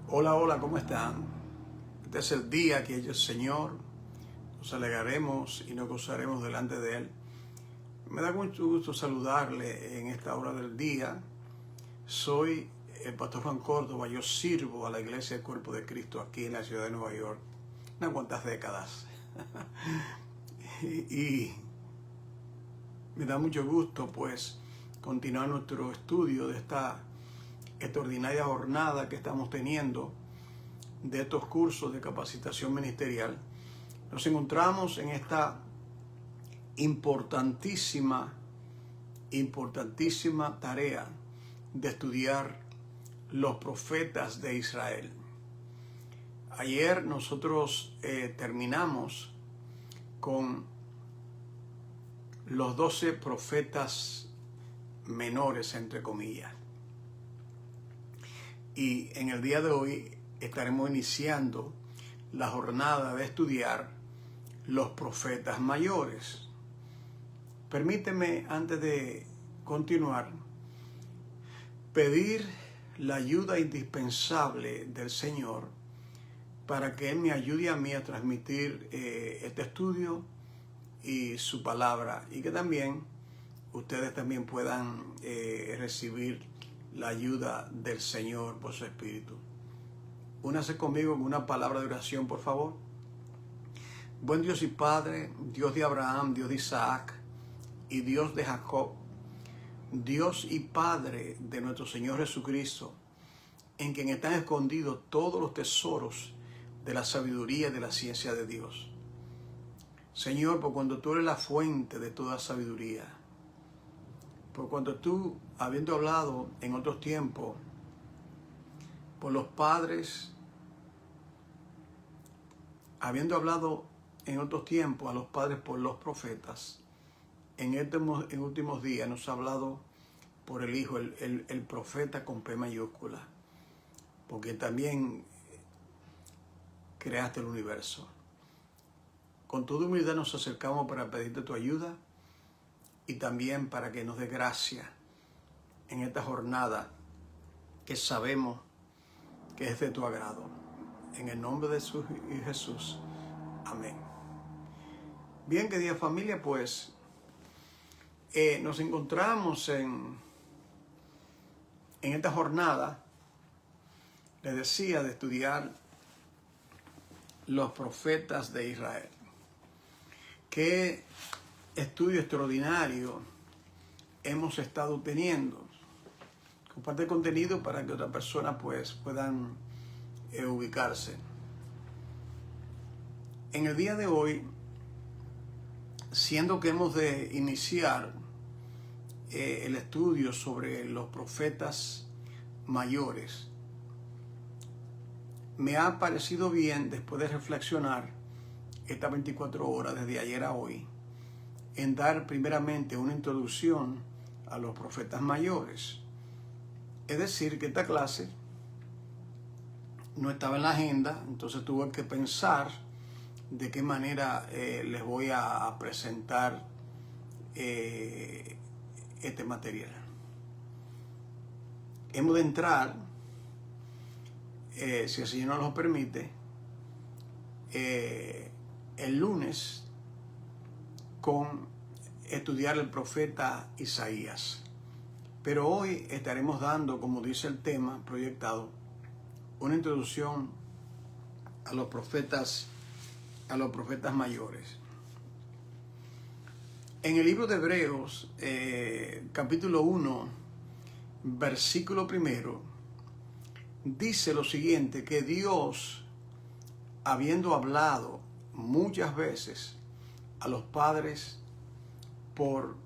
Hola, hola, ¿cómo están? Este es el día que el Señor nos alegraremos y nos gozaremos delante de Él. Me da mucho gusto saludarle en esta hora del día. Soy el pastor Juan Córdoba. Yo sirvo a la Iglesia del Cuerpo de Cristo aquí en la ciudad de Nueva York unas cuantas décadas. y me da mucho gusto pues continuar nuestro estudio de esta extraordinaria jornada que estamos teniendo de estos cursos de capacitación ministerial. Nos encontramos en esta importantísima tarea de estudiar los profetas de Israel. Ayer nosotros terminamos con los 12 profetas menores, entre comillas. Y en el día de hoy estaremos iniciando la jornada de estudiar los profetas mayores. Permíteme, antes de continuar, pedir la ayuda indispensable del Señor para que Él me ayude a mí a transmitir este estudio y su palabra, y que también ustedes también puedan recibir la ayuda del Señor por su Espíritu. Únase conmigo en una palabra de oración, por favor. Buen Dios y Padre, Dios de Abraham, Dios de Isaac y Dios de Jacob, Dios y Padre de nuestro Señor Jesucristo, en quien están escondidos todos los tesoros de la sabiduría y de la ciencia de Dios. Señor, por cuando tú eres la fuente de toda sabiduría, por cuando tú, habiendo hablado en otros tiempos por los padres, habiendo hablado en otros tiempos a los padres por los profetas, en últimos días nos ha hablado por el Hijo, el profeta con P mayúscula, porque también creaste el universo. Con toda humildad nos acercamos para pedirte tu ayuda y también para que nos dé gracia en esta jornada que sabemos que es de tu agrado. En el nombre de Jesús. Amén. Bien, querida familia, pues nos encontramos en esta jornada, les decía, de estudiar los profetas de Israel. Qué estudio extraordinario hemos estado teniendo. Comparte el contenido para que otras personas pues puedan ubicarse. En el día de hoy, siendo que hemos de iniciar el estudio sobre los profetas mayores, me ha parecido bien, después de reflexionar estas 24 horas desde ayer a hoy, en dar primeramente una introducción a los profetas mayores. Es decir, que esta clase no estaba en la agenda, entonces tuve que pensar de qué manera les voy a presentar este material. Hemos de entrar, si el Señor nos lo permite, el lunes con estudiar el profeta Isaías. Pero hoy estaremos dando, como dice el tema proyectado, una introducción a los profetas mayores. En el libro de Hebreos, capítulo 1, versículo 1, dice lo siguiente, que Dios, habiendo hablado muchas veces a los padres por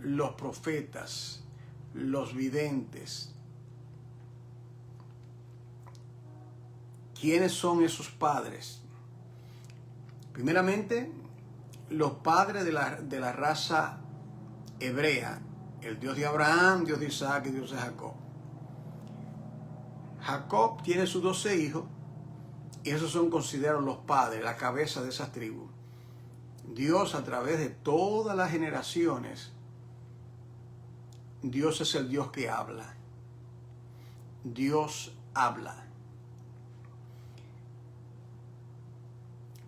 los profetas, los videntes. ¿Quiénes son esos padres? Primeramente, los padres de la raza hebrea, el Dios de Abraham, Dios de Isaac y Dios de Jacob. Jacob tiene sus 12 hijos y esos son considerados los padres, la cabeza de esas tribus. Dios, a través de todas las generaciones, Dios es el Dios que habla. Dios habla.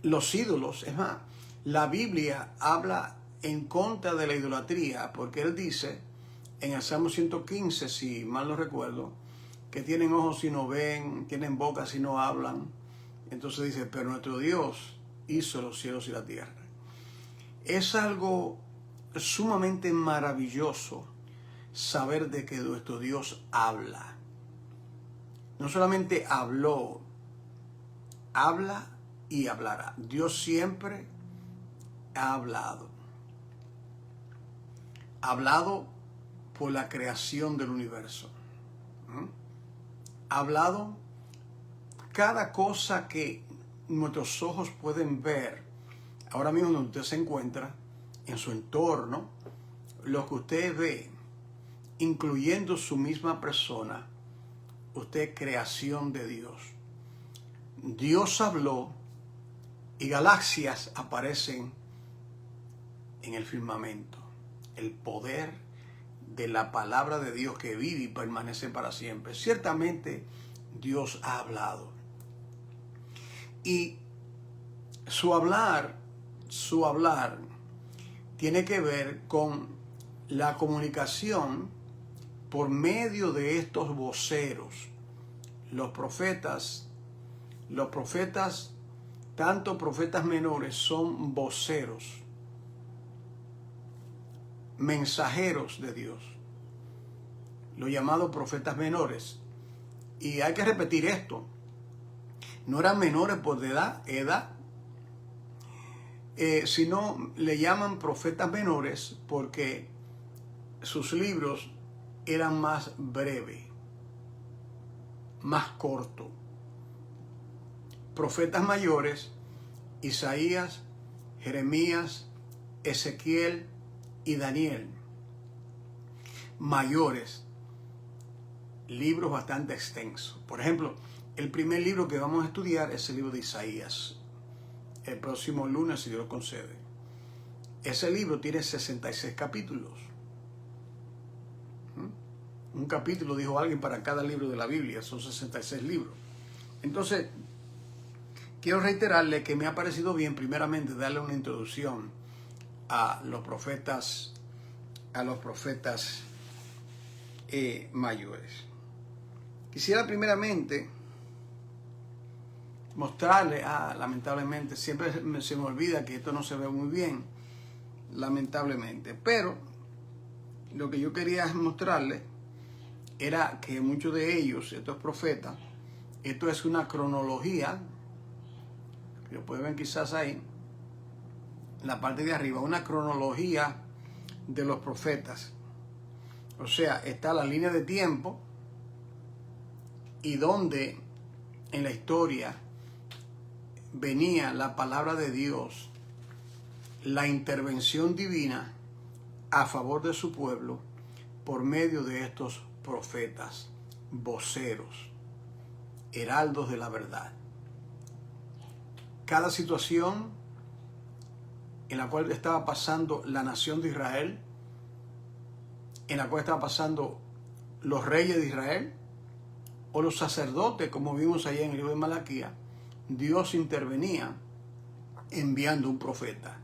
los ídolos. Es más, la Biblia habla en contra de la idolatría, porque él dice en el Salmo 115, si mal no recuerdo, que tienen ojos y no ven, tienen bocas y no hablan. Entonces dice, pero nuestro Dios hizo los cielos y la tierra. Es algo sumamente maravilloso saber de que nuestro Dios habla. No solamente habló, habla y hablará. Dios siempre ha hablado. Ha hablado por la creación del universo. Ha hablado cada cosa que nuestros ojos pueden ver. Ahora mismo donde usted se encuentra, en su entorno, lo que usted ve, incluyendo su misma persona, usted es creación de Dios. Dios habló y galaxias aparecen en el firmamento. El poder de la palabra de Dios que vive y permanece para siempre. Ciertamente Dios ha hablado. Y su hablar tiene que ver con la comunicación por medio de estos voceros. Los profetas, tanto profetas menores, son voceros, mensajeros de Dios, los llamados profetas menores. Y hay que repetir esto, no eran menores por edad, sino le llaman profetas menores porque sus libros eran más breves, más cortos. Profetas mayores, Isaías, Jeremías, Ezequiel y Daniel. Mayores, libros bastante extensos. Por ejemplo, el primer libro que vamos a estudiar es el libro de Isaías. El próximo lunes, si Dios lo concede. Ese libro tiene 66 capítulos. Un capítulo, dijo alguien, para cada libro de la Biblia. Son 66 libros. Entonces, quiero reiterarle que me ha parecido bien, primeramente, darle una introducción a los profetas, mayores. Quisiera primeramente mostrarle, lamentablemente, siempre se me olvida que esto no se ve muy bien, lamentablemente, pero lo que yo quería mostrarle era que muchos de ellos, estos profetas, esto es una cronología, que lo pueden ver quizás ahí, en la parte de arriba, una cronología de los profetas. O sea, está la línea de tiempo y donde en la historia venía la palabra de Dios, la intervención divina a favor de su pueblo por medio de estos profetas, voceros, heraldos de la verdad. Cada situación en la cual estaba pasando la nación de Israel, en la cual estaba pasando los reyes de Israel o los sacerdotes, como vimos allá en el libro de Malaquías, Dios intervenía enviando un profeta.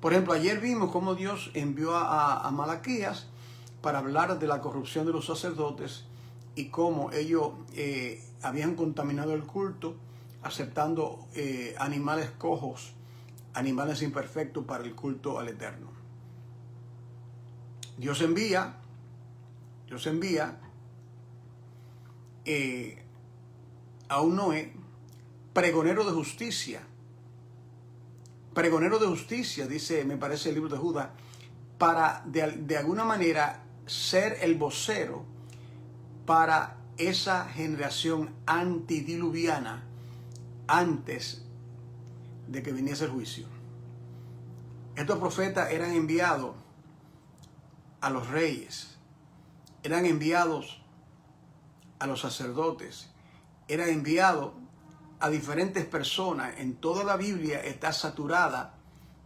Por ejemplo, ayer vimos cómo Dios envió a Malaquías para hablar de la corrupción de los sacerdotes y cómo ellos habían contaminado el culto, aceptando animales cojos, animales imperfectos para el culto al Eterno. Dios envía a un Noé, pregonero de justicia, dice, me parece el libro de Judas, para de alguna manera ser el vocero para esa generación antidiluviana antes de que viniese el juicio. Estos profetas eran enviados a los reyes, eran enviados a los sacerdotes, eran enviados a diferentes personas. En toda la Biblia está saturada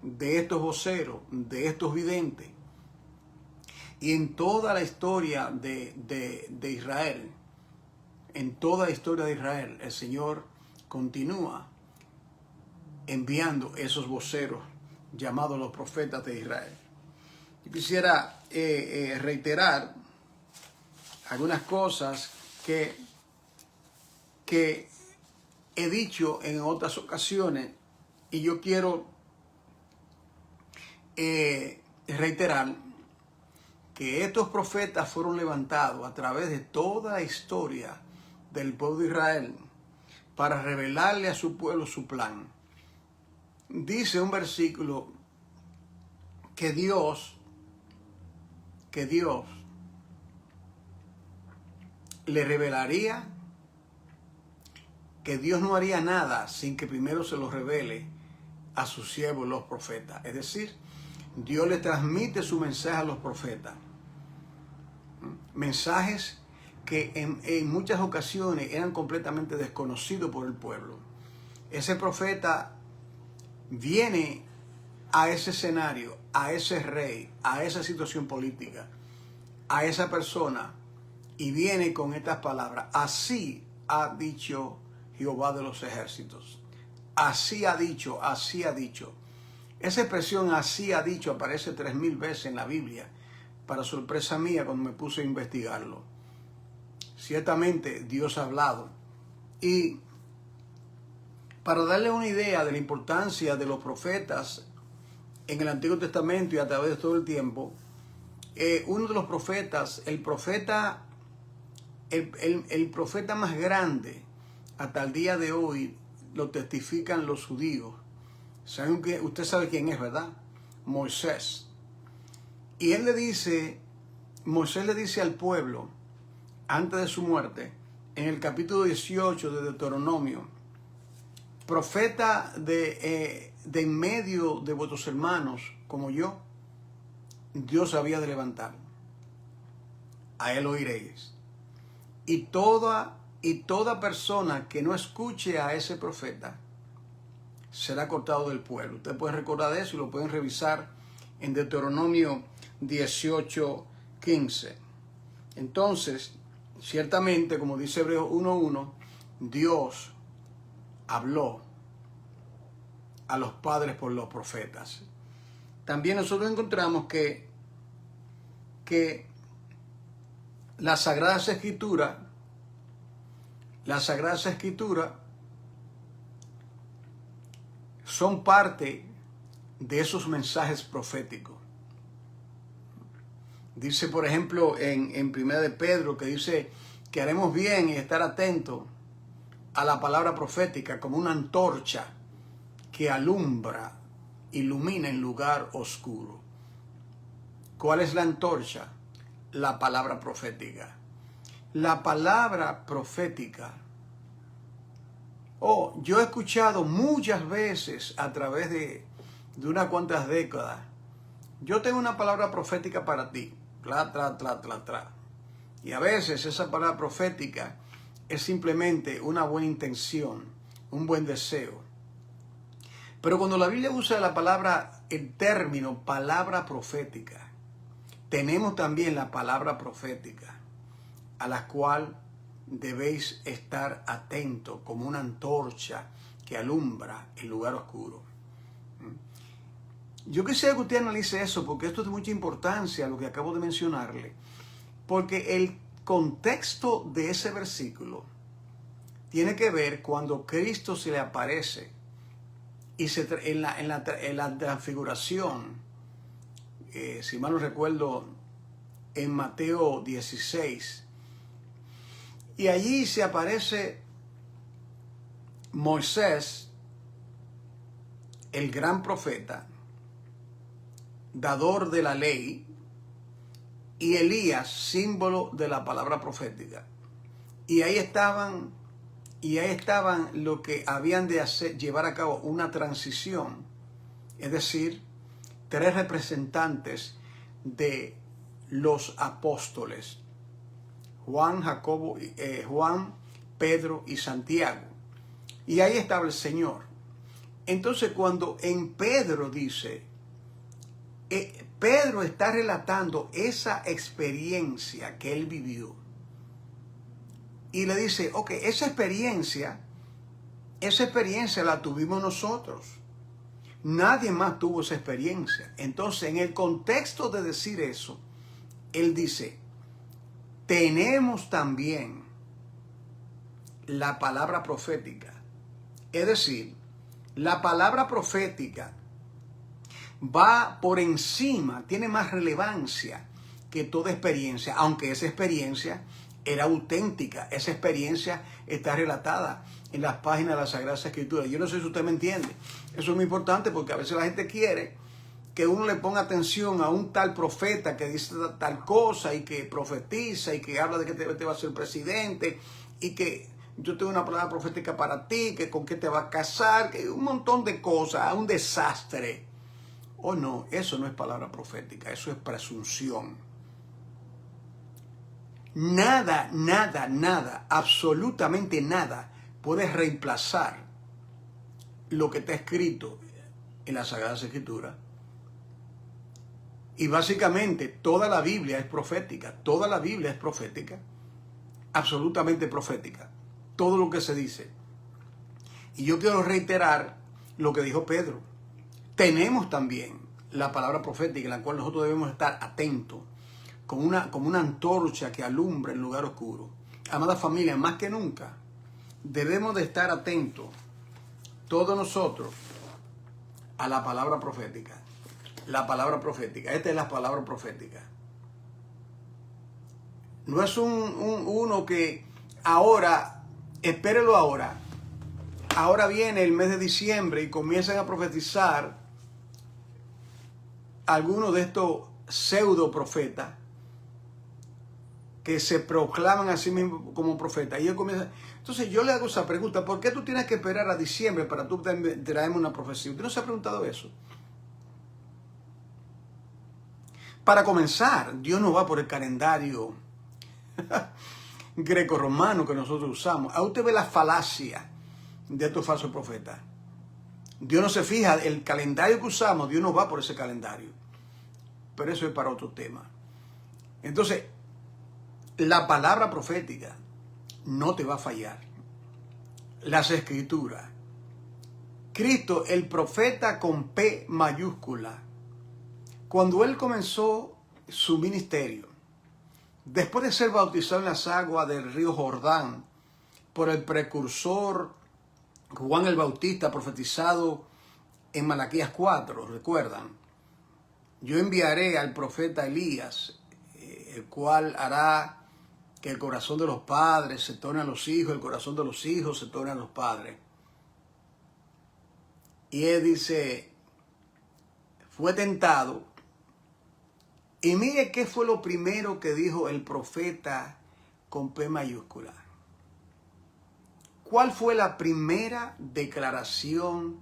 de estos voceros, de estos videntes. Y en toda la historia de Israel, el Señor continúa enviando esos voceros llamados los profetas de Israel. Yo quisiera reiterar algunas cosas que he dicho en otras ocasiones, y yo quiero reiterar que estos profetas fueron levantados a través de toda la historia del pueblo de Israel para revelarle a su pueblo su plan. Dice un versículo que Dios le revelaría, que Dios no haría nada sin que primero se lo revele a sus siervos los profetas. Es decir, Dios le transmite su mensaje a los profetas. Mensajes que en muchas ocasiones eran completamente desconocidos por el pueblo. Ese profeta viene a ese escenario, a ese rey, a esa situación política, a esa persona, y viene con estas palabras: así ha dicho Jehová de los ejércitos. Así ha dicho, así ha dicho. Esa expresión así ha dicho aparece 3000 veces en la Biblia, para sorpresa mía cuando me puse a investigarlo. Ciertamente Dios ha hablado. Y para darle una idea de la importancia de los profetas en el Antiguo Testamento y a través de todo el tiempo, uno de los profetas, el profeta más grande hasta el día de hoy, lo testifican los judíos. ¿Saben que usted sabe quién es, verdad? Moisés. Y Moisés le dice al pueblo, antes de su muerte, en el capítulo 18 de Deuteronomio: profeta de en medio de vuestros hermanos como yo, Dios había de levantar. A él oiréis. Y toda persona que no escuche a ese profeta será cortado del pueblo. Ustedes pueden recordar eso y lo pueden revisar en Deuteronomio 18:15. Entonces, ciertamente, como dice Hebreos 1:1, Dios habló a los padres por los profetas. También nosotros encontramos que las Sagradas Escrituras son parte de esos mensajes proféticos. Dice, por ejemplo, en Primera de Pedro, que dice que haremos bien y estar atentos a la palabra profética como una antorcha que alumbra, ilumina en lugar oscuro. ¿Cuál es la antorcha? La palabra profética. La palabra profética. Yo he escuchado muchas veces a través de unas cuantas décadas: yo tengo una palabra profética para ti. Y a veces esa palabra profética es simplemente una buena intención, un buen deseo. Pero cuando la Biblia usa la palabra, el término palabra profética, tenemos también la palabra profética, a la cual debéis estar atentos como una antorcha que alumbra el lugar oscuro. Yo quisiera que usted analice eso, porque esto es de mucha importancia, lo que acabo de mencionarle, porque el contexto de ese versículo tiene que ver cuando Cristo se le aparece y en la transfiguración, si mal no recuerdo, en Mateo 16, y allí se aparece Moisés, el gran profeta, dador de la ley, y Elías, símbolo de la palabra profética. Y ahí estaban lo que habían de hacer, llevar a cabo una transición, es decir, 3 representantes de los apóstoles: Juan, Pedro y Santiago. Y ahí estaba el Señor. Entonces, cuando en Pedro dice, Pedro está relatando esa experiencia que él vivió. Y le dice, esa experiencia esa experiencia la tuvimos nosotros. Nadie más tuvo esa experiencia. Entonces, en el contexto de decir eso, él dice, tenemos también la palabra profética. Es decir, la palabra profética va por encima, tiene más relevancia que toda experiencia, aunque esa experiencia era auténtica, esa experiencia está relatada en las páginas de las Sagradas Escrituras. Yo no sé si usted me entiende. Eso es muy importante porque a veces la gente quiere que uno le ponga atención a un tal profeta que dice tal cosa y que profetiza y que habla de que te va a ser presidente y que yo tengo una palabra profética para ti, que con qué te vas a casar, que un montón de cosas, un desastre. Oh no, eso no es palabra profética, eso es presunción. Nada, nada, nada, absolutamente nada puede reemplazar lo que está escrito en las Sagradas Escrituras. Y básicamente toda la Biblia es profética, toda la Biblia es profética, absolutamente profética, todo lo que se dice. Y yo quiero reiterar lo que dijo Pedro. Tenemos también la palabra profética en la cual nosotros debemos estar atentos, como una antorcha que alumbra el lugar oscuro. Amada familia, más que nunca, debemos de estar atentos, todos nosotros, a la palabra profética. La palabra profética, esta es la palabra profética. No es uno que ahora, espérelo ahora. Ahora viene el mes de diciembre y comienzan a profetizar algunos de estos pseudo profetas que se proclaman a sí mismos como profetas. Y ellos comienzan. Entonces yo le hago esa pregunta, ¿por qué tú tienes que esperar a diciembre para tú traerme una profecía? ¿Usted no se ha preguntado eso? Para comenzar, Dios no va por el calendario greco-romano que nosotros usamos. A usted ve la falacia de estos falsos profetas. Dios no se fija, el calendario que usamos, Dios no va por ese calendario. Pero eso es para otro tema. Entonces, la palabra profética no te va a fallar. Las Escrituras. Cristo, el profeta con P mayúscula. Cuando él comenzó su ministerio, después de ser bautizado en las aguas del río Jordán por el precursor Juan el Bautista, profetizado en Malaquías 4, ¿recuerdan? Yo enviaré al profeta Elías, el cual hará que el corazón de los padres se torne a los hijos, el corazón de los hijos se torne a los padres. Y él dice, fue tentado. Y mire qué fue lo primero que dijo el profeta con P mayúscula. ¿Cuál fue la primera declaración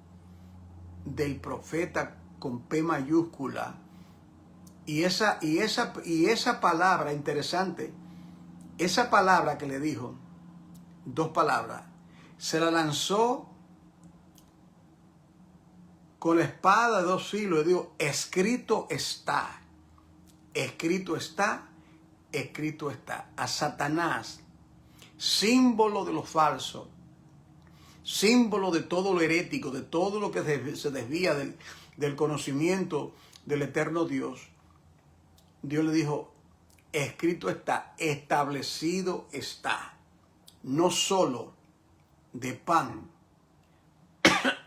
del profeta con P mayúscula? Y esa palabra, interesante, esa palabra que le dijo, dos palabras, se la lanzó con la espada de dos filos y dijo, escrito está. Escrito está, escrito está. A Satanás, símbolo de lo falso, símbolo de todo lo herético, de todo lo que se desvía del conocimiento del eterno Dios. Dios le dijo, escrito está, establecido está. No solo de pan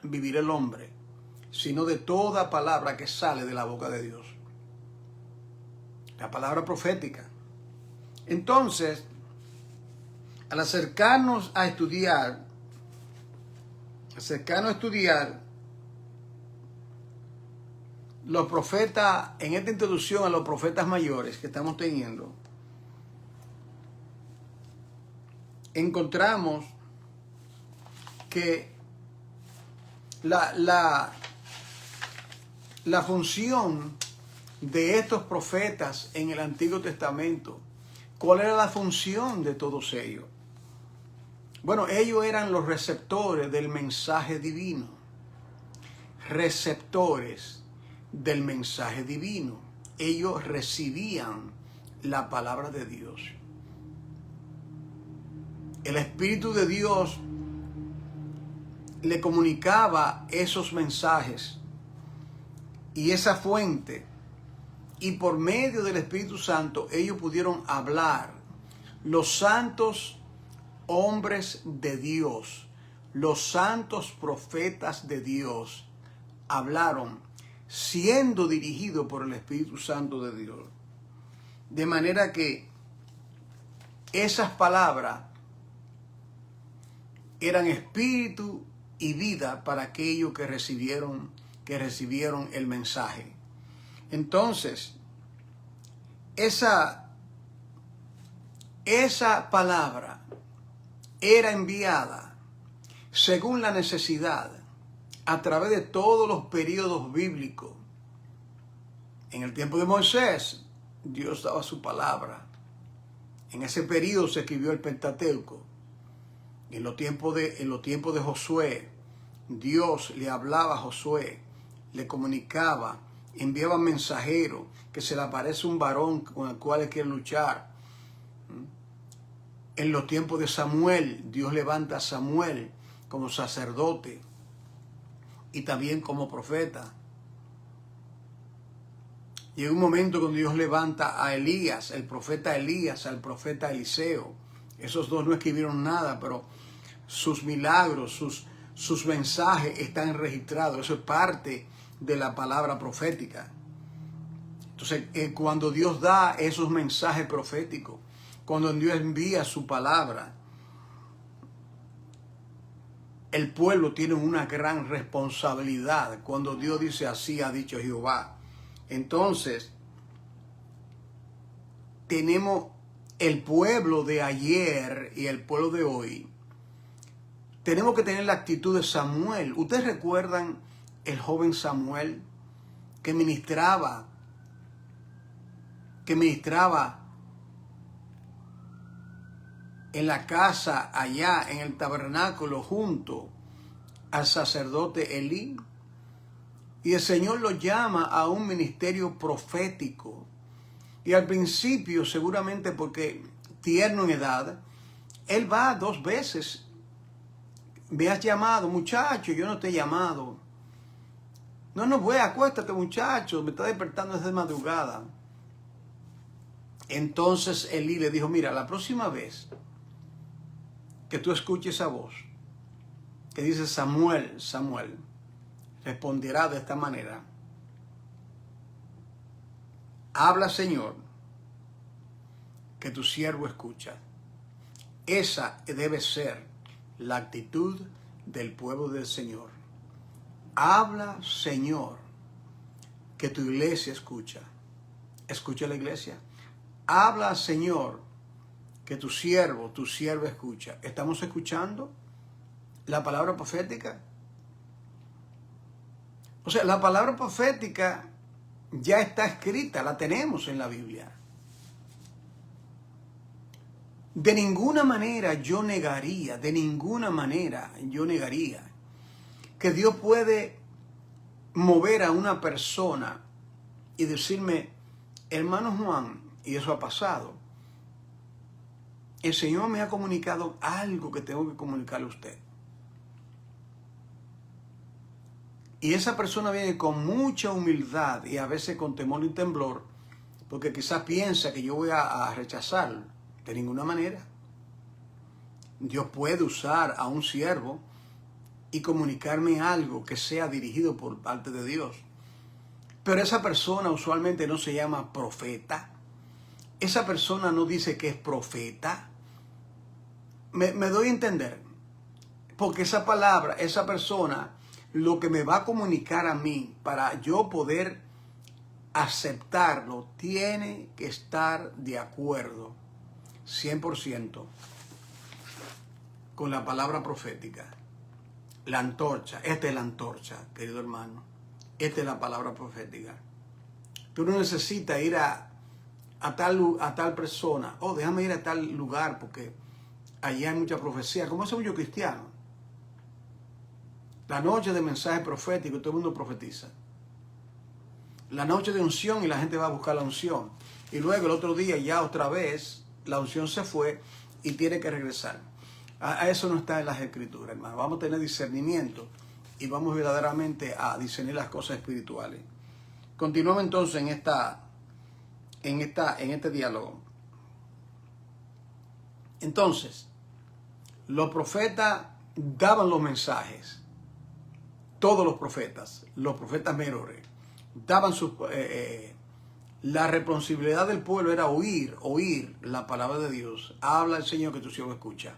vivirá el hombre, sino de toda palabra que sale de la boca de Dios. La palabra profética. Entonces, al acercarnos a estudiar los profetas, en esta introducción a los profetas mayores que estamos teniendo, encontramos que la función de estos profetas en el Antiguo Testamento, ¿cuál era la función de todos ellos? Bueno, ellos eran los receptores del mensaje divino. Receptores del mensaje divino. Ellos recibían la palabra de Dios. El Espíritu de Dios le comunicaba esos mensajes y esa fuente, y por medio del Espíritu Santo ellos pudieron hablar. Los santos hombres de Dios, los santos profetas de Dios hablaron siendo dirigidos por el Espíritu Santo de Dios. De manera que esas palabras eran espíritu y vida para aquellos que recibieron el mensaje. Entonces, esa palabra era enviada según la necesidad a través de todos los periodos bíblicos. En el tiempo de Moisés, Dios daba su palabra. En ese periodo se escribió el Pentateuco. En los tiempos de Josué, Dios le hablaba a Josué, le comunicaba, enviaba mensajeros, que se le aparece un varón con el cual él quiere luchar. En los tiempos de Samuel, Dios levanta a Samuel como sacerdote y también como profeta. Llega un momento cuando Dios levanta a Elías, el profeta Elías, al profeta Eliseo. Esos dos no escribieron nada, pero sus milagros, sus mensajes están registrados. Eso es parte de la palabra profética. Entonces, cuando Dios da esos mensajes proféticos, cuando Dios envía su palabra, el pueblo tiene una gran responsabilidad. Cuando Dios dice así ha dicho Jehová. Entonces, tenemos el pueblo de ayer y el pueblo de hoy. Tenemos que tener la actitud de Samuel. ¿Ustedes recuerdan el joven Samuel que ministraba en la casa allá en el tabernáculo junto al sacerdote Elí? Y el Señor lo llama a un ministerio profético. Y al principio, seguramente porque tierno en edad, él va 2 veces. Me has llamado, muchacho, yo no te he llamado. No, voy, acuéstate, muchacho, me está despertando desde madrugada. Entonces Elí le dijo, mira, la próxima vez que tú escuches esa voz, que dice Samuel, Samuel, responderá de esta manera: habla, Señor, que tu siervo escucha. Esa debe ser la actitud del pueblo del Señor. Habla, Señor, que tu iglesia escucha. Escucha la iglesia. Habla, Señor, que tu sierva escucha. ¿Estamos escuchando la palabra profética? O sea, la palabra profética ya está escrita, la tenemos en la Biblia. De ninguna manera yo negaría que Dios puede mover a una persona y decirme, hermano Juan, y eso ha pasado, el Señor me ha comunicado algo que tengo que comunicarle a usted. Y esa persona viene con mucha humildad y a veces con temor y temblor, porque quizás piensa que yo voy a rechazarlo. De ninguna manera. Dios puede usar a un siervo y comunicarme algo que sea dirigido por parte de Dios. Pero esa persona usualmente no se llama profeta. Esa persona no dice que es profeta. Me doy a entender. Porque esa palabra, esa persona, lo que me va a comunicar a mí para yo poder aceptarlo, tiene que estar de acuerdo 100% con la palabra profética. La antorcha, esta es la antorcha, querido hermano. Esta es la palabra profética. Tú no necesitas ir a tal persona. Oh, déjame ir a tal lugar porque allí hay mucha profecía. ¿Cómo hacemos yo cristiano? La noche de mensaje profético, todo el mundo profetiza. La noche de unción y la gente va a buscar la unción. Y luego el otro día ya otra vez la unción se fue y tiene que regresar. A eso no está en las Escrituras, hermano. Vamos a tener discernimiento y vamos verdaderamente a discernir las cosas espirituales. Continuamos entonces en este diálogo. Entonces, los profetas daban los mensajes. Todos los profetas menores, daban la responsabilidad del pueblo era oír la palabra de Dios. Habla el Señor que tu siervo escucha.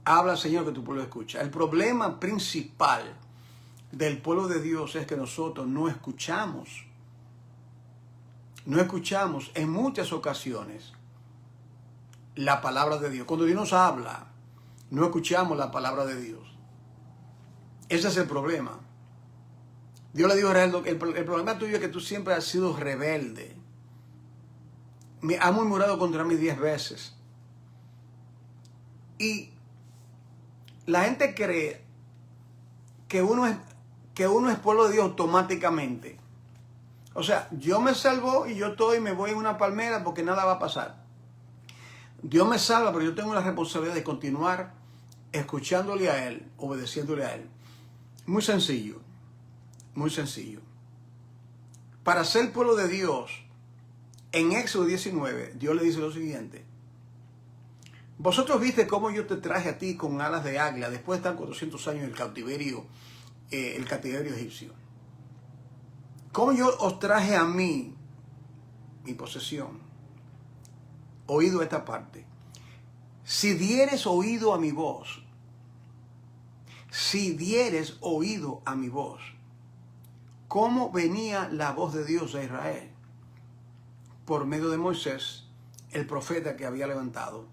Habla el Señor que tu pueblo escucha. El problema principal del pueblo de Dios es que nosotros no escuchamos. No escuchamos en muchas ocasiones la palabra de Dios. Cuando Dios nos habla, no escuchamos la palabra de Dios. Ese es el problema. Dios le dijo a Israel, el problema tuyo es que tú siempre has sido rebelde. Me has murmurado contra mí 10 veces. Y la gente cree que uno es pueblo de Dios automáticamente. O sea, Dios me salvó y yo me voy en una palmera porque nada va a pasar. Dios me salva, pero yo tengo la responsabilidad de continuar escuchándole a Él, obedeciéndole a Él. Muy sencillo, muy sencillo. Para ser pueblo de Dios, en Éxodo 19, Dios le dice lo siguiente. Vosotros viste cómo yo te traje a ti con alas de águila después de estar 400 años en el cautiverio egipcio. Cómo yo os traje a mí, mi posesión. Oído esta parte. Si dieres oído a mi voz, si dieres oído a mi voz, ¿cómo venía la voz de Dios a Israel? Por medio de Moisés, el profeta que había levantado.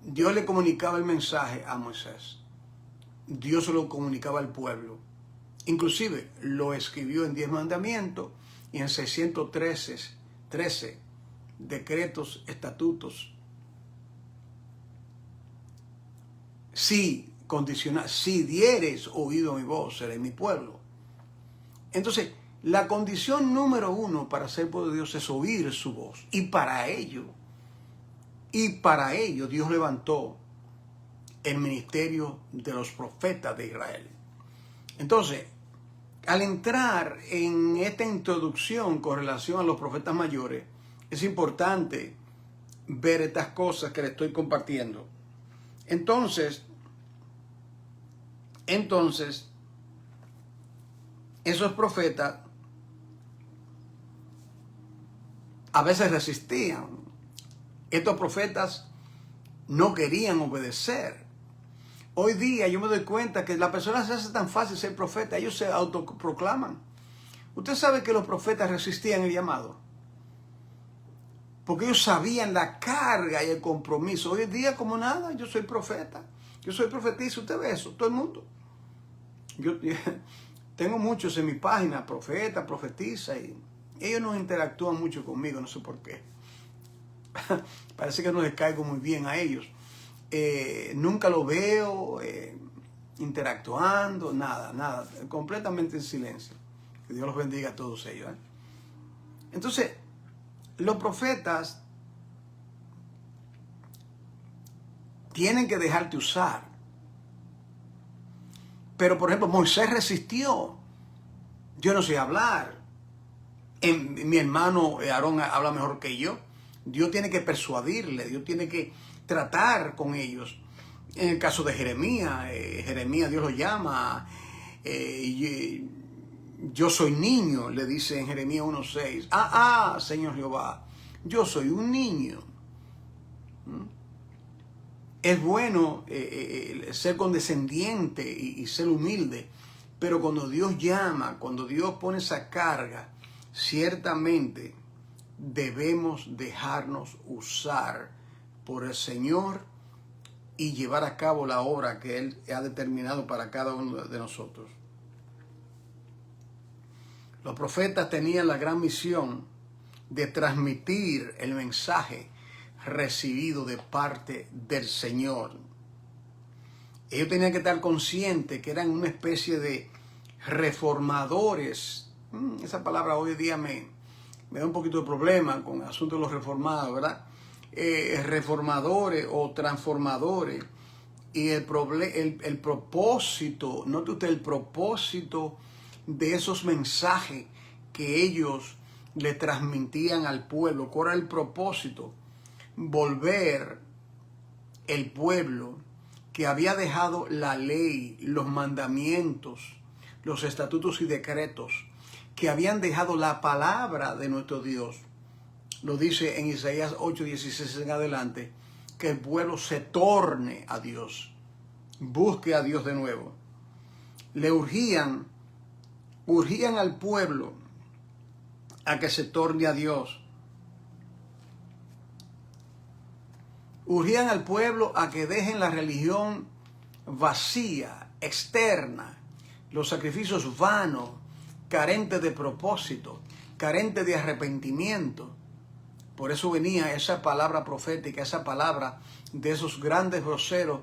Dios le comunicaba el mensaje a Moisés. Dios se lo comunicaba al pueblo. Inclusive lo escribió en 10 mandamientos y en 613 decretos, estatutos. Si dieres oído a mi voz, seré mi pueblo. Entonces, la condición número 1 para ser pueblo de Dios es oír su voz. Y para ello Dios levantó el ministerio de los profetas de Israel. Entonces, al entrar en esta introducción con relación a los profetas mayores, es importante ver estas cosas que le estoy compartiendo. Entonces, esos profetas a veces resistían. Estos profetas no querían obedecer. Hoy día yo me doy cuenta que la persona se hace tan fácil ser profeta. Ellos se autoproclaman. Usted sabe que los profetas resistían el llamado. Porque ellos sabían la carga y el compromiso. Hoy en día como nada, yo soy profeta. Yo soy profetisa. Usted ve eso, todo el mundo. Yo tengo muchos en mi página, profeta, profetisa. Y ellos no interactúan mucho conmigo, no sé por qué. Parece que no les caigo muy bien a ellos. Nunca lo veo interactuando, nada, completamente en silencio. Que Dios los bendiga a todos ellos. Entonces, los profetas tienen que dejarte usar. Pero, por ejemplo, Moisés resistió. Yo no sé hablar. Mi hermano Aarón habla mejor que yo. Dios tiene que persuadirle, Dios tiene que tratar con ellos. En el caso de Jeremías, Dios lo llama, yo soy niño, le dice en Jeremías 1:6. Señor Jehová, yo soy un niño. Es bueno ser condescendiente y ser humilde, pero cuando Dios llama, cuando Dios pone esa carga, ciertamente debemos dejarnos usar por el Señor y llevar a cabo la obra que Él ha determinado para cada uno de nosotros. Los profetas tenían la gran misión de transmitir el mensaje recibido de parte del Señor. Ellos tenían que estar conscientes que eran una especie de reformadores. Esa palabra hoy día me da un poquito de problema con el asunto de los reformados, ¿verdad? Reformadores o transformadores Y el propósito, note usted el propósito de esos mensajes que ellos le transmitían al pueblo. ¿Cuál era el propósito? Volver el pueblo que había dejado la ley, los mandamientos, los estatutos y decretos, que habían dejado la palabra de nuestro Dios. Lo dice en Isaías 8:16 en adelante, que el pueblo se torne a Dios, busque a Dios de nuevo. Le urgían al pueblo a que se torne a Dios. Urgían al pueblo a que dejen la religión vacía, externa, los sacrificios vanos, carentes de propósito, carentes de arrepentimiento. Por eso venía esa palabra profética, esa palabra de esos grandes voceros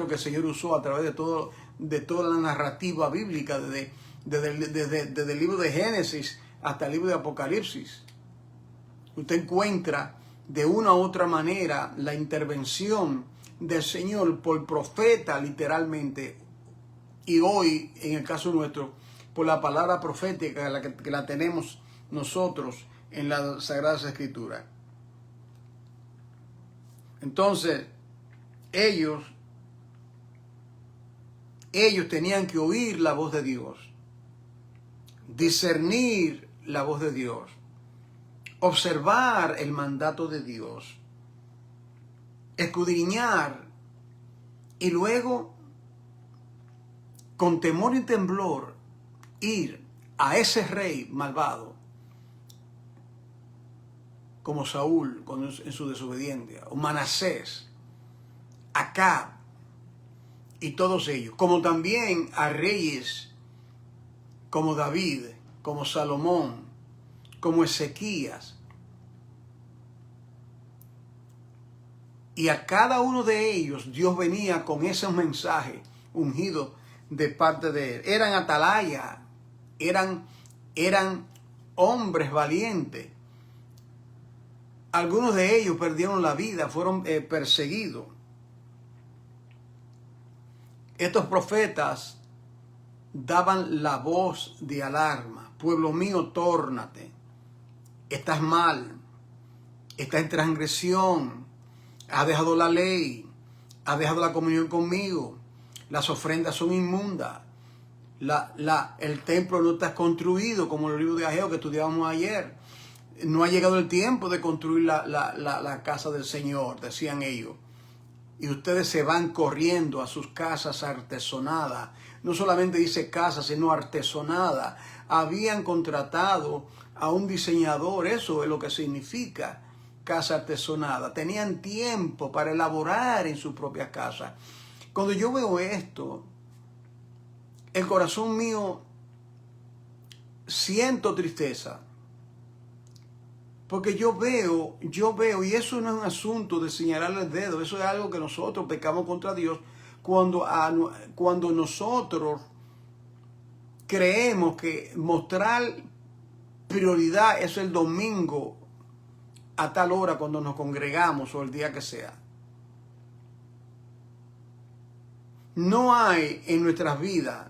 que el Señor usó a través de toda la narrativa bíblica, desde el libro de Génesis hasta el libro de Apocalipsis. Usted encuentra de una u otra manera la intervención del Señor por profeta, literalmente, y hoy, en el caso nuestro, por la palabra profética que la tenemos nosotros en las Sagradas Escrituras. Entonces, ellos tenían que oír la voz de Dios, discernir la voz de Dios, observar el mandato de Dios, escudriñar y luego, con temor y temblor, ir a ese rey malvado, como Saúl en su desobediencia, o Manasés, Acab y todos ellos, como también a reyes como David, como Salomón, como Ezequías. Y a cada uno de ellos Dios venía con esos mensajes ungidos de parte de él. Eran atalaya, eran hombres valientes. Algunos de ellos perdieron la vida, fueron perseguidos. Estos profetas daban la voz de alarma. Pueblo mío, tórnate. Estás mal. Estás en transgresión. Has dejado la ley. Has dejado la comunión conmigo. Las ofrendas son inmundas. El templo no está construido como el libro de Ageo que estudiábamos ayer. No ha llegado el tiempo de construir la casa del Señor, decían ellos. Y ustedes se van corriendo a sus casas artesonadas. No solamente dice casa, sino artesonada. Habían contratado a un diseñador, eso es lo que significa casa artesonada. Tenían tiempo para elaborar en sus propias casas. Cuando yo veo esto, el corazón mío siento tristeza. Porque yo veo, y eso no es un asunto de señalarle el dedo, eso es algo que nosotros pecamos contra Dios cuando nosotros creemos que mostrar prioridad es el domingo a tal hora cuando nos congregamos o el día que sea. No hay en nuestras vidas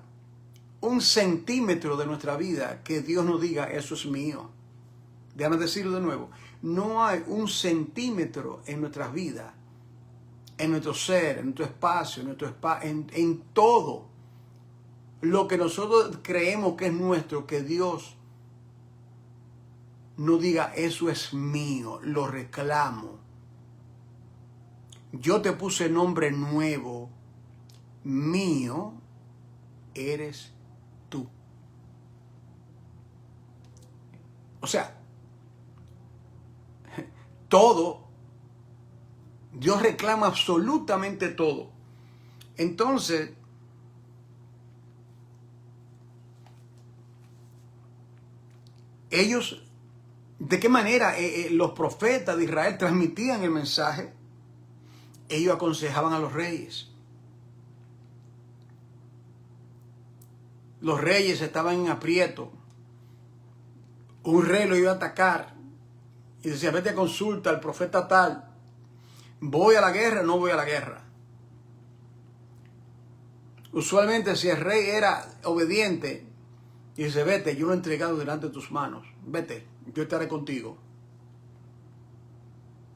un centímetro de nuestra vida que Dios nos diga, eso es mío. Déjame decirlo de nuevo. No hay un centímetro en nuestras vidas, en nuestro ser, en nuestro espacio, en todo lo que nosotros creemos que es nuestro, que Dios no diga, eso es mío, lo reclamo. Yo te puse nombre nuevo, mío eres tú. O sea, todo, Dios reclama absolutamente todo. Entonces, ellos, ¿de qué manera los profetas de Israel transmitían el mensaje? Ellos aconsejaban a los reyes. Los reyes estaban en aprieto. Un rey lo iba a atacar. Y decía, vete a consulta al profeta tal. ¿Voy a la guerra o no voy a la guerra? Usualmente si el rey era obediente, y dice, vete, yo lo he entregado delante de tus manos, vete, yo estaré contigo.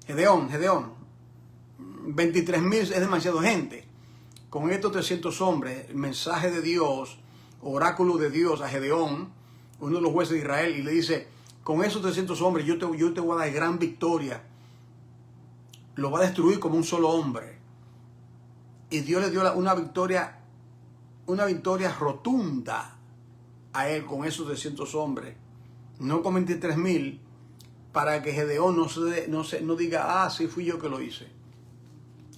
Gedeón, 23,000 es demasiado gente. Con estos 300 hombres, el mensaje de Dios, oráculo de Dios a Gedeón, uno de los jueces de Israel, y le dice, con esos 300 hombres yo te voy a dar gran victoria. Lo va a destruir como un solo hombre. Y Dios le dio una victoria rotunda a él con esos 300 hombres. No con 23,000, para que Gedeón no diga, sí fui yo que lo hice.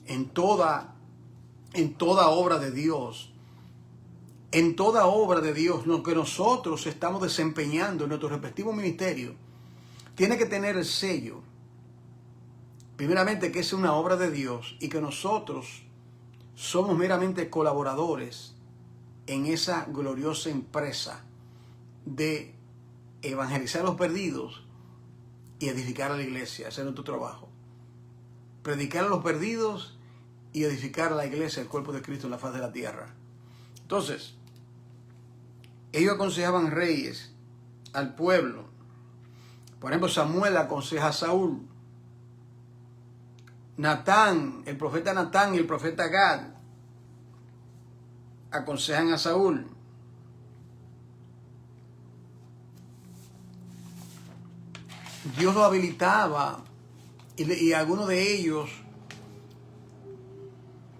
En toda obra de Dios, lo que nosotros estamos desempeñando en nuestro respectivo ministerio, tiene que tener el sello, primeramente, que es una obra de Dios y que nosotros somos meramente colaboradores en esa gloriosa empresa de evangelizar a los perdidos y edificar a la iglesia. Ese es nuestro trabajo. Predicar a los perdidos y edificar a la iglesia, el cuerpo de Cristo en la faz de la tierra. Entonces, ellos aconsejaban reyes al pueblo. Por ejemplo, Samuel aconseja a Saúl. Natán, el profeta Natán y el profeta Gad aconsejan a Saúl. Dios lo habilitaba y algunos de ellos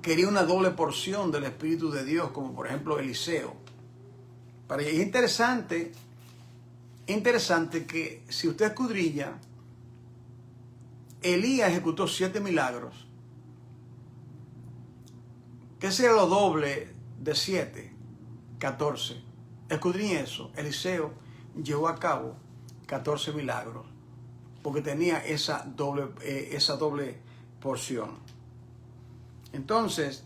quería una doble porción del Espíritu de Dios, como por ejemplo Eliseo. Es interesante que si usted escudriña, Elías ejecutó 7 milagros. ¿Qué sería lo doble de 7? 14. Escudriñe eso. Eliseo llevó a cabo 14 milagros porque tenía esa doble porción. Entonces,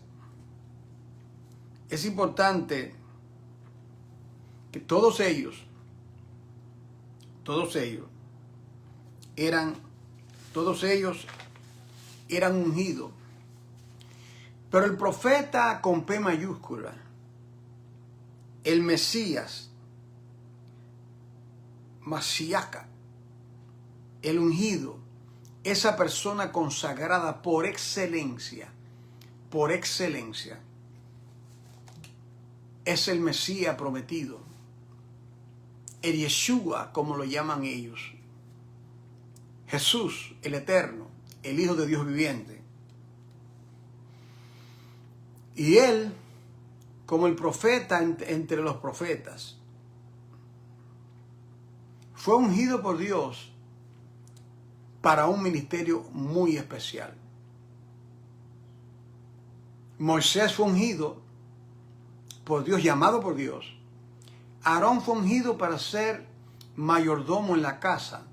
es importante que todos ellos eran ungidos. Pero el profeta con P mayúscula, el Mesías, Masiaca, el ungido, esa persona consagrada por excelencia, es el Mesías prometido, el Yeshua, como lo llaman ellos, Jesús, el Eterno, el Hijo de Dios viviente. Y él, como el profeta entre los profetas, fue ungido por Dios para un ministerio muy especial. Moisés fue ungido por Dios, llamado por Dios. Aarón fue ungido para ser mayordomo en la casa.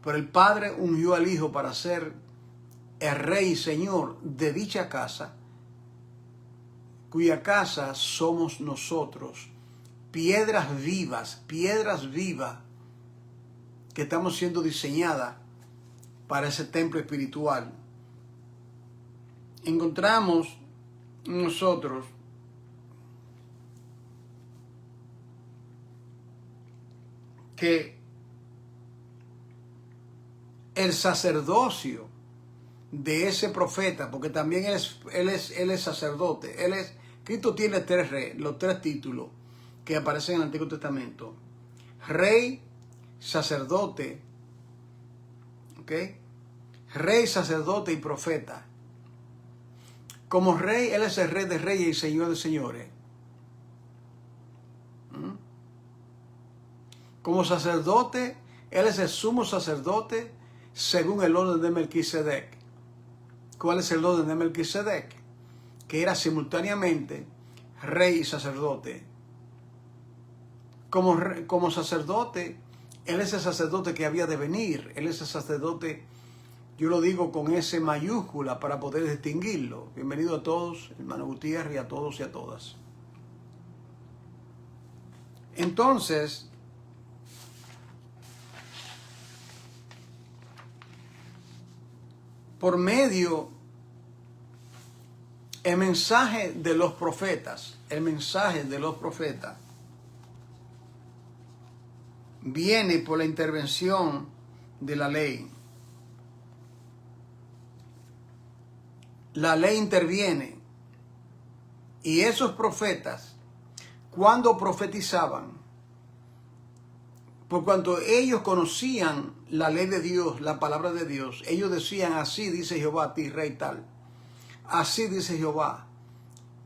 Pero el Padre ungió al Hijo para ser el Rey y Señor de dicha casa, cuya casa somos nosotros. Piedras vivas que estamos siendo diseñadas para ese templo espiritual. Encontramos nosotros que el sacerdocio de ese profeta, porque también él es sacerdote, Cristo tiene los tres títulos que aparecen en el Antiguo Testamento: rey, sacerdote, ¿ok? Rey, sacerdote y profeta. Como rey, él es el rey de reyes y señor de señores. Como sacerdote, él es el sumo sacerdote según el orden de Melquisedec. ¿Cuál es el orden de Melquisedec? Que era simultáneamente rey y sacerdote. Como sacerdote, él es el sacerdote que había de venir. Él es el sacerdote, yo lo digo con S mayúscula para poder distinguirlo. Bienvenido a todos, hermano Gutiérrez, y a todos y a todas. Entonces, por medio El mensaje de los profetas, viene por la intervención de la ley. La ley interviene y esos profetas, cuando profetizaban, por cuanto ellos conocían la ley de Dios, la palabra de Dios, ellos decían: así dice Jehová a ti, rey tal. Así dice Jehová.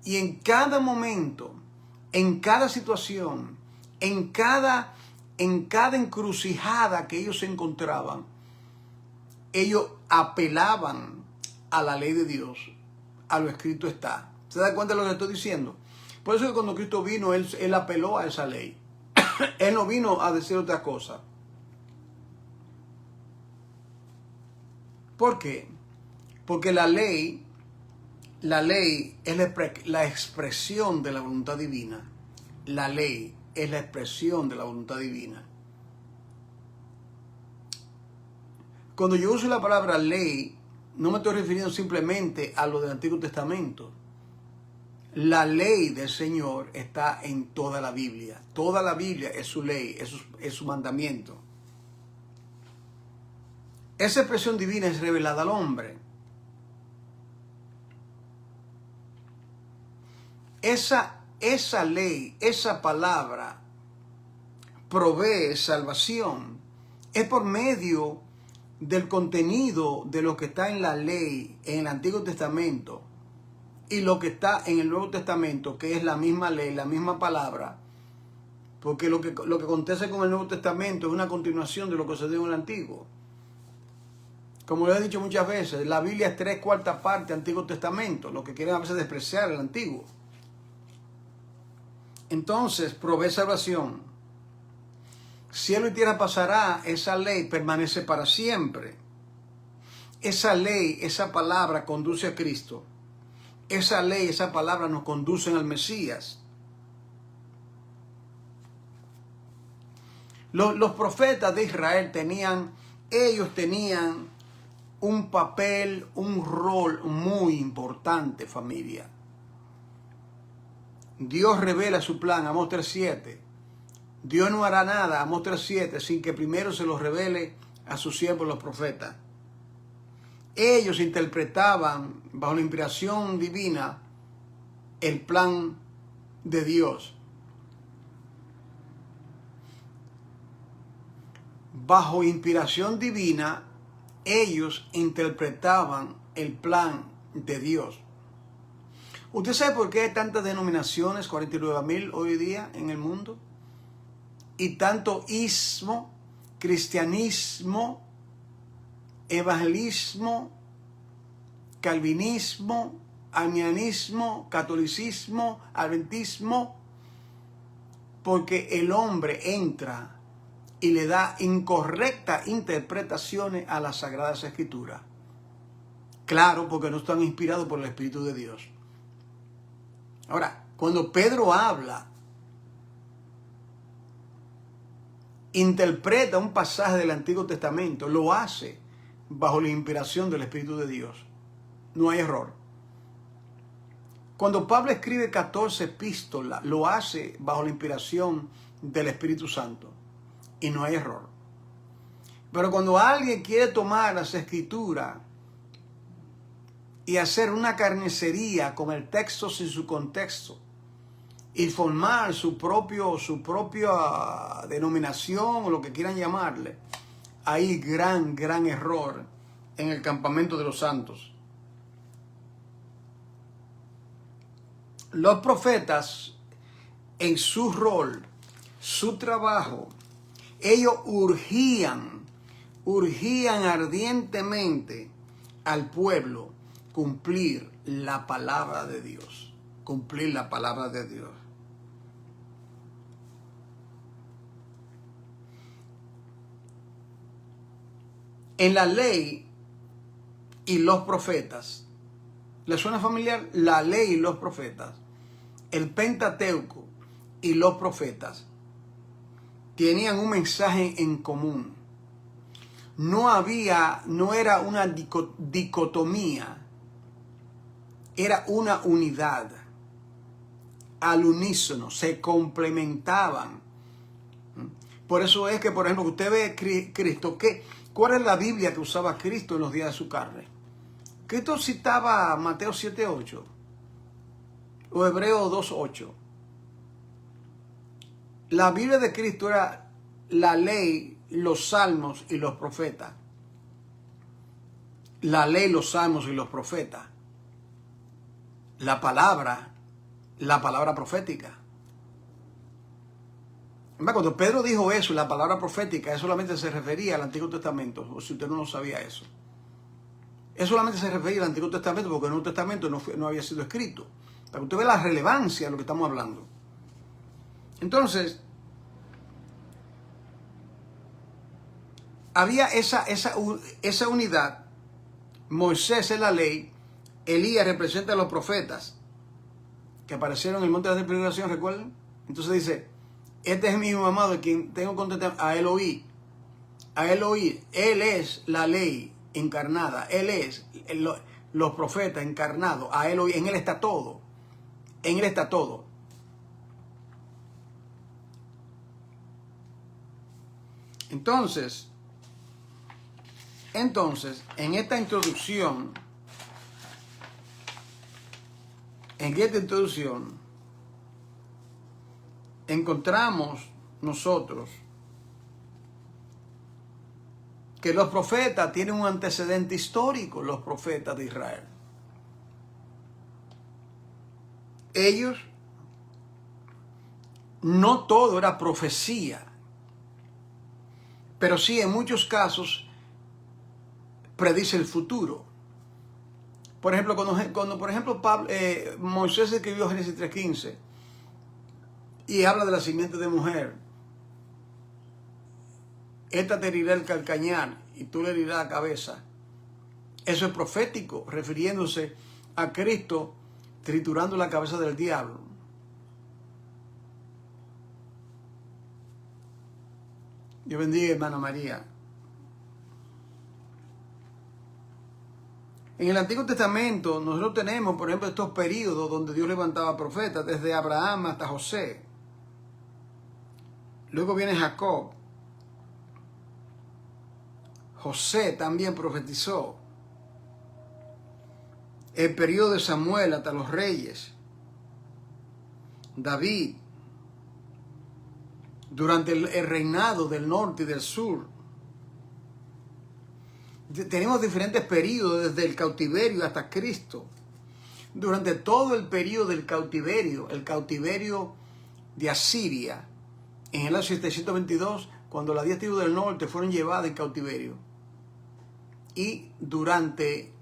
Y en cada momento, en cada situación, en cada encrucijada que ellos se encontraban, ellos apelaban a la ley de Dios, a lo escrito está. ¿Se da cuenta de lo que estoy diciendo? Por eso que cuando Cristo vino, Él apeló a esa ley. Él no vino a decir otra cosa. ¿Por qué? Porque la ley es la expresión de la voluntad divina. La ley es la expresión de la voluntad divina. Cuando yo uso la palabra ley, no me estoy refiriendo simplemente a lo del Antiguo Testamento. La ley del Señor está en toda la Biblia. Toda la Biblia es su ley, es su mandamiento. Esa expresión divina es revelada al hombre. Esa ley, esa palabra provee salvación. Es por medio del contenido de lo que está en la ley, en el Antiguo Testamento, y lo que está en el Nuevo Testamento, que es la misma ley, la misma palabra. Porque lo que acontece con el Nuevo Testamento es una continuación de lo que sucedió en el Antiguo. Como lo he dicho muchas veces, la Biblia es 3/4 parte Antiguo Testamento, lo que quieren a veces despreciar el Antiguo. Entonces, provee salvación. Cielo y tierra pasará, esa ley permanece para siempre. Esa ley, esa palabra conduce a Cristo. Esa ley, esa palabra nos conducen al Mesías. Los profetas de Israel tenían un papel, un rol muy importante, familia. Dios revela su plan, Amós 3:7. Dios no hará nada, Amós 3:7, sin que primero se lo revele a sus siervos los profetas. Ellos interpretaban bajo la inspiración divina el plan de Dios. Bajo inspiración divina, ellos interpretaban el plan de Dios. ¿Usted sabe por qué hay tantas denominaciones, 49,000 hoy día en el mundo? Y tanto ismo, cristianismo, evangelismo, calvinismo, arminianismo, catolicismo, adventismo, porque el hombre entra y le da incorrectas interpretaciones a las Sagradas Escrituras. Claro, porque no están inspirados por el Espíritu de Dios. Ahora, cuando Pedro habla, interpreta un pasaje del Antiguo Testamento, lo hace bajo la inspiración del Espíritu de Dios. No hay error. Cuando Pablo escribe 14 epístolas, lo hace bajo la inspiración del Espíritu Santo. Y no hay error. Pero cuando alguien quiere tomar las Escrituras y hacer una carnicería con el texto sin su contexto y formar su propia denominación o lo que quieran llamarle, hay gran error en el campamento de los santos. Los profetas, en su rol, su trabajo, ellos urgían ardientemente al pueblo cumplir la palabra de Dios. Cumplir la palabra de Dios. En la ley y los profetas, ¿les suena familiar? La ley y los profetas, el Pentateuco y los profetas tenían un mensaje en común. No era una dicotomía era una unidad, al unísono, se complementaban. Por eso es que, por ejemplo, usted ve Cristo, ¿cuál es la Biblia que usaba Cristo en los días de su carne? Cristo citaba Mateo 7:8 o Hebreos 2:8. La Biblia de Cristo era la ley, los salmos y los profetas. La ley, los salmos y los profetas. La palabra profética. Cuando Pedro dijo eso, la palabra profética, eso solamente se refería al Antiguo Testamento, o si usted no lo sabía eso. Eso solamente se refería al Antiguo Testamento porque el Nuevo Testamento no había sido escrito. Para que usted vea la relevancia de lo que estamos hablando. Entonces, había esa unidad. Moisés es la ley, Elías representa a los profetas que aparecieron en el monte de la transfiguración, ¿recuerdan? Entonces dice, este es mi hijo amado, de quien tengo contento, a él oí. A él oí. Él es la ley encarnada. Él es los profetas encarnados. A él oí. En él está todo. En él está todo. Entonces, en esta introducción, encontramos nosotros que los profetas tienen un antecedente histórico, los profetas de Israel. Ellos, no todo era profecía, pero sí en muchos casos predice el futuro. Por ejemplo, cuando por ejemplo Moisés escribió Génesis 3:15 y habla de la simiente de mujer, esta te herirá el calcañar y tú le herirás la cabeza. Eso es profético, refiriéndose a Cristo triturando la cabeza del diablo. Dios bendiga, hermana María. En el Antiguo Testamento nosotros tenemos, por ejemplo, estos periodos donde Dios levantaba profetas, desde Abraham hasta José. Luego viene Jacob. José también profetizó. El periodo de Samuel hasta los reyes. David. Durante el reinado del norte y del sur. Tenemos diferentes periodos desde el cautiverio hasta Cristo. Durante todo el periodo del cautiverio, el cautiverio de Asiria, en el año 722, cuando las 10 tribus del norte fueron llevadas en cautiverio. Y durante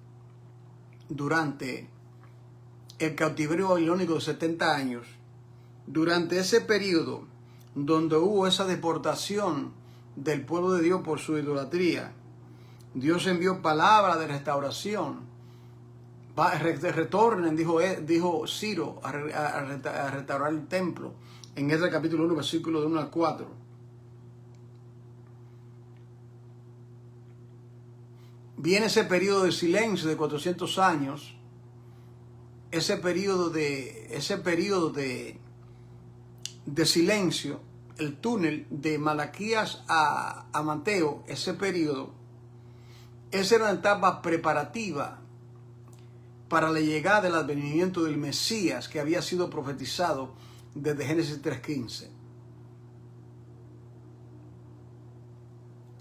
el cautiverio babilónico de 70 años, durante ese periodo donde hubo esa deportación del pueblo de Dios por su idolatría, Dios envió palabra de restauración. Retornen, dijo Ciro, a restaurar el templo. En Esdras capítulo 1, versículo de 1 al 4. Viene ese periodo de silencio de 400 años. Ese periodo de silencio, el túnel de Malaquías a Mateo, ese periodo. Esa era una etapa preparativa para la llegada del advenimiento del Mesías que había sido profetizado desde Génesis 3:15.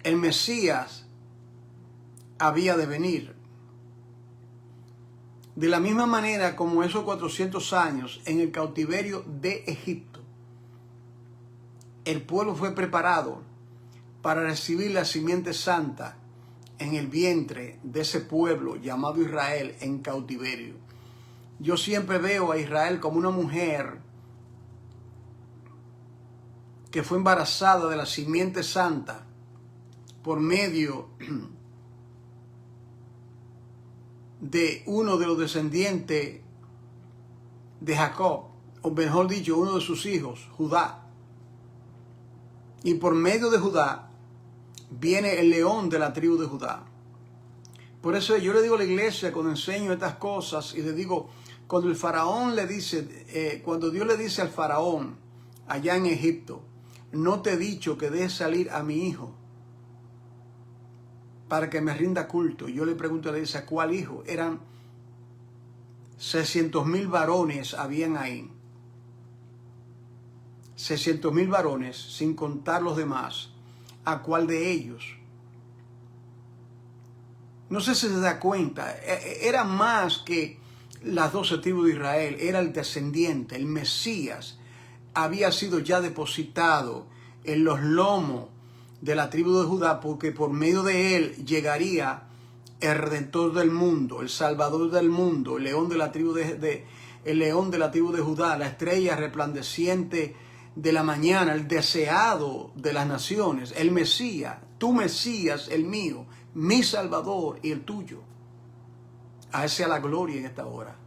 El Mesías había de venir. De la misma manera como esos 400 años en el cautiverio de Egipto, el pueblo fue preparado para recibir la simiente santa en el vientre de ese pueblo llamado Israel en cautiverio. Yo siempre veo a Israel como una mujer que fue embarazada de la simiente santa por medio de uno de los descendientes de Jacob, o mejor dicho, uno de sus hijos, Judá. Y por medio de Judá viene el león de la tribu de Judá. Por eso yo le digo a la iglesia cuando enseño estas cosas y le digo, cuando el faraón le dice, cuando Dios le dice al faraón allá en Egipto, no te he dicho que dejes salir a mi hijo para que me rinda culto. Yo le pregunto a la iglesia, ¿cuál hijo? Eran 600,000 varones habían ahí. 600,000 varones, sin contar los demás. ¿A cuál de ellos? No sé si se da cuenta, era más que las 12 tribus de Israel, era el descendiente, el Mesías, había sido ya depositado en los lomos de la tribu de Judá, porque por medio de él llegaría el Redentor del mundo, el Salvador del mundo, el león de la tribu el león de la tribu de Judá, la estrella resplandeciente de la mañana, el deseado de las naciones, el Mesías, tu Mesías, el mío, mi Salvador y el tuyo. A él sea la gloria en esta hora.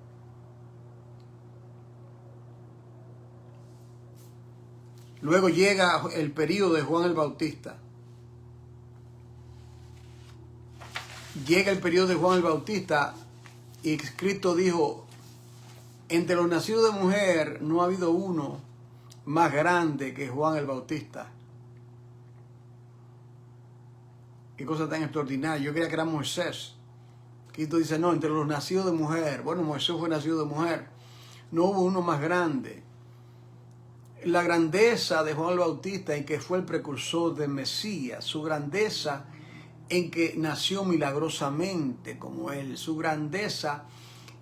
Luego llega el periodo de Juan el Bautista. Llega el periodo de Juan el Bautista y Cristo dijo, entre los nacidos de mujer no ha habido uno más grande que Juan el Bautista. Qué cosa tan extraordinaria. Yo creía que era Moisés. Cristo dice, no, entre los nacidos de mujer. Bueno, Moisés fue nacido de mujer. No hubo uno más grande. La grandeza de Juan el Bautista en que fue el precursor del Mesías. Su grandeza en que nació milagrosamente como él. Su grandeza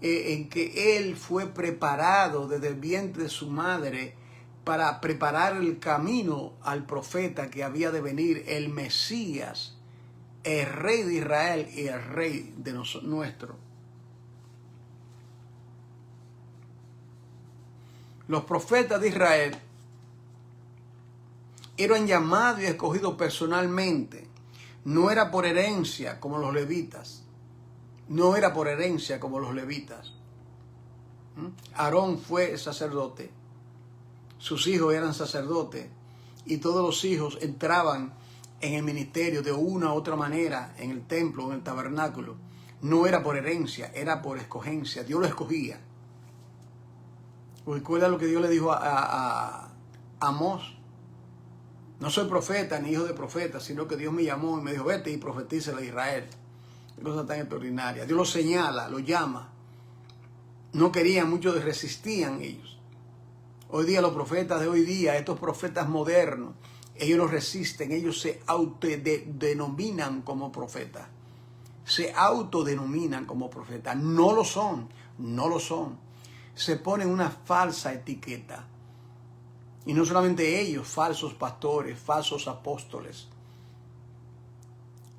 en que él fue preparado desde el vientre de su madre para preparar el camino al profeta que había de venir, el Mesías, el rey de Israel y el rey de nuestro. Los profetas de Israel eran llamados y escogidos personalmente. No era por herencia como los levitas. No era por herencia como los levitas. Aarón fue sacerdote. Sus hijos eran sacerdotes. Y todos los hijos entraban en el ministerio de una u otra manera, en el templo, en el tabernáculo. No era por herencia, era por escogencia. Dios lo escogía. Recuerda lo que Dios le dijo a Amós. No soy profeta ni hijo de profeta, sino que Dios me llamó y me dijo, vete y profetízale a Israel. Qué cosa tan extraordinaria. Dios lo señala, lo llama. No querían, muchos resistían ellos. Hoy día los profetas de hoy día, estos profetas modernos, ellos no resisten, ellos se autodenominan como profetas. Se autodenominan como profetas. No lo son, no lo son. Se ponen una falsa etiqueta. Y no solamente ellos, falsos pastores, falsos apóstoles.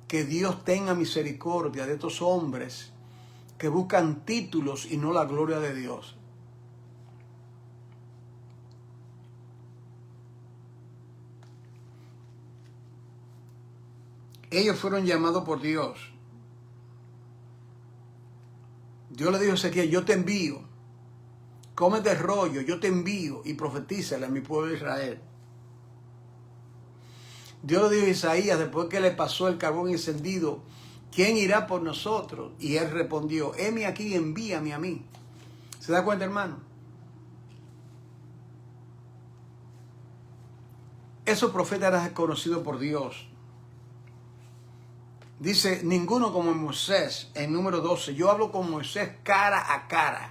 Que Dios tenga misericordia de estos hombres que buscan títulos y no la gloria de Dios. Ellos fueron llamados por Dios. Dios le dijo a Ezequiel, yo te envío. Cómete el rollo, yo te envío y profetízale a mi pueblo de Israel. Dios le dijo a Isaías, después que le pasó el carbón encendido, ¿quién irá por nosotros? Y él respondió, heme aquí, envíame a mí. ¿Se da cuenta, hermano? Esos profetas eran conocidos por Dios. Dice, ninguno como Moisés, en número 12. Yo hablo con Moisés cara a cara.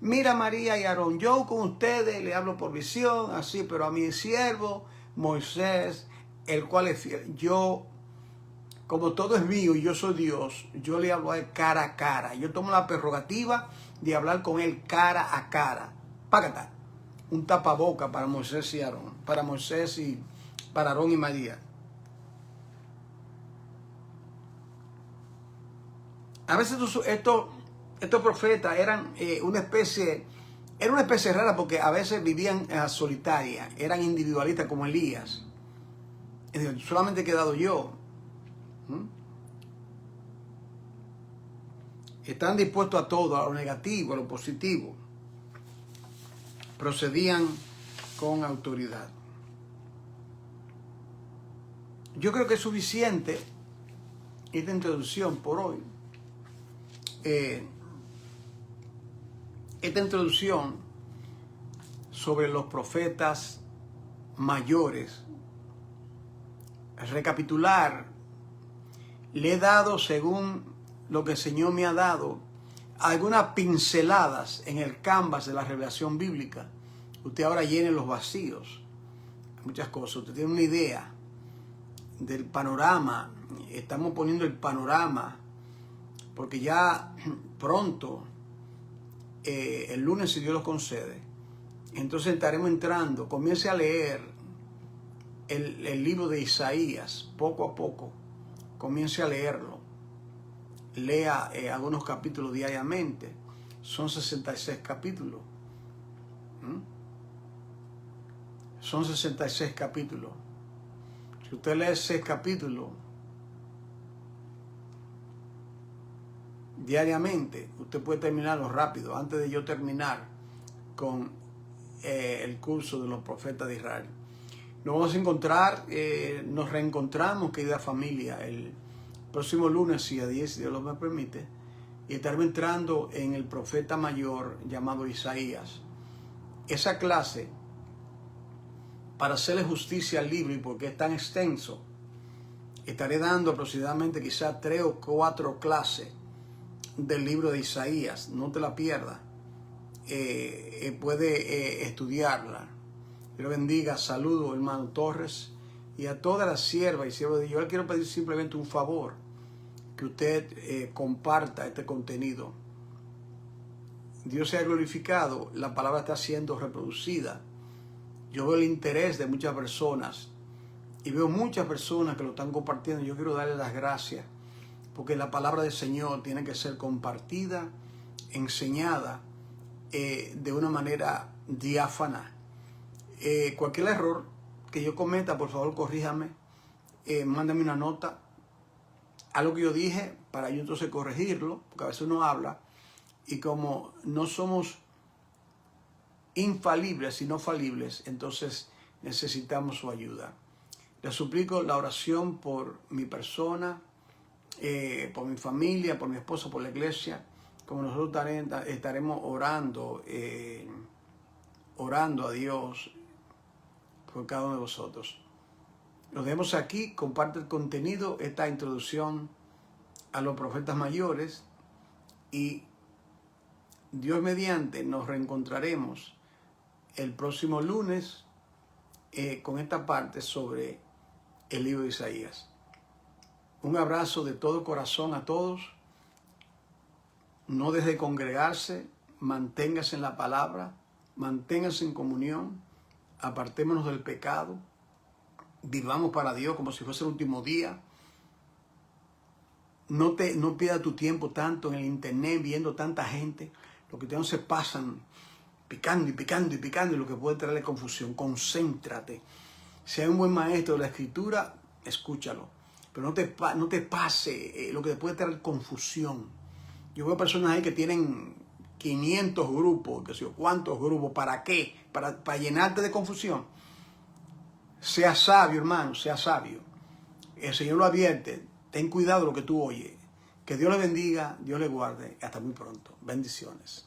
Mira María y Aarón, yo con ustedes le hablo por visión, así, pero a mi siervo Moisés, el cual es fiel. Yo, como todo es mío y yo soy Dios, yo le hablo a él cara a cara. Yo tomo la prerrogativa de hablar con él cara a cara. Págata. Un tapaboca para Moisés y Aarón, para Moisés y para Aarón y María. A veces estos profetas eran una especie rara porque a veces vivían solitaria, eran individualistas como Elías. Solamente he quedado yo. Están dispuestos a todo, a lo negativo, a lo positivo. Procedían con autoridad. Yo creo que es suficiente esta introducción por hoy. esta introducción sobre los profetas mayores, recapitular, le he dado, según lo que el Señor me ha dado, algunas pinceladas en el canvas de la revelación bíblica. Usted ahora llene los vacíos, muchas cosas. Usted tiene una idea del panorama. Estamos poniendo el panorama, porque ya pronto, el lunes, si Dios lo concede, entonces estaremos entrando. Comience a leer el libro de Isaías poco a poco. Comience a leerlo. Lea algunos capítulos diariamente. Son 66 capítulos. Son 66 capítulos. Si usted lee 6 capítulos diariamente, usted puede terminarlo rápido, antes de yo terminar con el curso de los profetas de Israel. Nos vamos a encontrar, nos reencontramos, querida familia, el próximo lunes, si a 10, si Dios me permite, y estaremos entrando en el profeta mayor llamado Isaías. Esa clase, para hacerle justicia al libro y porque es tan extenso, estaré dando aproximadamente quizás 3 o 4 clases del libro de Isaías. No te la pierdas. Puede estudiarla. Dios bendiga. Saludo, hermano Torres, y a todas las siervas y siervos de Dios. Yo le quiero pedir simplemente un favor, que usted comparta este contenido. Dios sea glorificado. La palabra está siendo reproducida. Yo veo el interés de muchas personas y veo muchas personas que lo están compartiendo. Yo quiero darle las gracias, porque la palabra del Señor tiene que ser compartida, enseñada de una manera diáfana. Cualquier error que yo cometa, por favor, corríjame, mándame una nota, algo que yo dije, para yo entonces corregirlo, porque a veces uno habla y como no somos infalibles, sino falibles, entonces necesitamos su ayuda. Les suplico la oración por mi persona, por mi familia, por mi esposo, por la iglesia, como nosotros estaremos orando, orando a Dios por cada uno de vosotros. Nos vemos aquí. Comparte el contenido, esta introducción a los profetas mayores, y Dios mediante nos reencontraremos el próximo lunes con esta parte sobre el libro de Isaías. Un abrazo de todo corazón a todos. No deje de congregarse, manténgase en la palabra, manténgase en comunión, apartémonos del pecado, vivamos para Dios como si fuese el último día. No pierda tu tiempo tanto en el internet viendo tanta gente. Lo que se pasan picando y picando y picando, y lo que puede traerle confusión. Concéntrate. Si hay un buen maestro de la escritura, escúchalo. Pero no te pase lo que te puede traer confusión. Yo veo personas ahí que tienen 500 grupos, que sé yo, ¿cuántos grupos? ¿Para qué? Para llenarte de confusión. Sea sabio, hermano, sea sabio. El Señor lo advierte. Ten cuidado de lo que tú oyes. Que Dios le bendiga, Dios le guarde. Hasta muy pronto. Bendiciones.